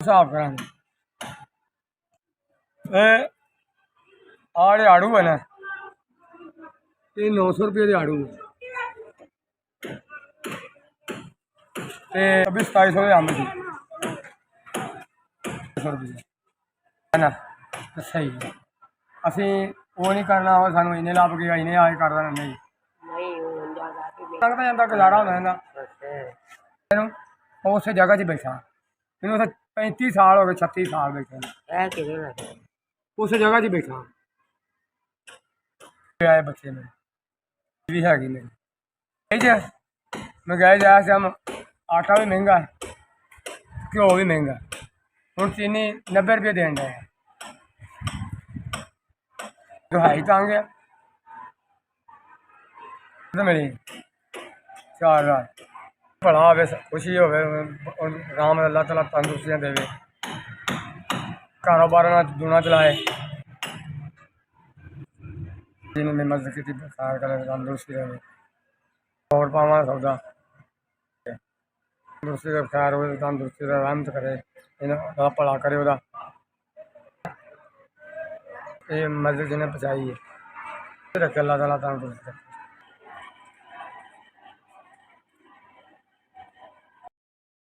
हिसाब करा आड़े आड़ू है ना ये 900 रुपये के आड़ू अभी 2700 के अम्ब जी 100 रुपये है ना सही है असी वो नहीं करना सानू इन्ने लाभ गया इन्ने आए कर देना नहीं लगता जाता गुजारा होना इन्ना उस जगह च बैठा मैंने उत्थे 35 साल हो गए 36 साल बैठे उस जगह च बैठा आए बच्चे मेरे भी हैगी मेरी मैं गए जाया हम आटा भी महंगा है घ्यो भी महंगा हूँ चीनी 90 रुपये देन डे दुहाई तंग है तो मिली 4 रात भला हो खुशी हो राम अल्लाह तला तंदुरुस्तियाँ देवे कारोबार ना दूना चलाए जिन्होंने मदद की खैर करे तंदुरुस्ती रहे और पावा सौदा तंदुरुस्ती का खैर हो तंदुरुस्ती का रहमत करे इन्हें भला करे वह ये मदद जिन्हें पहुँचाई है रखे अल्लाह तला तंदुरुस्त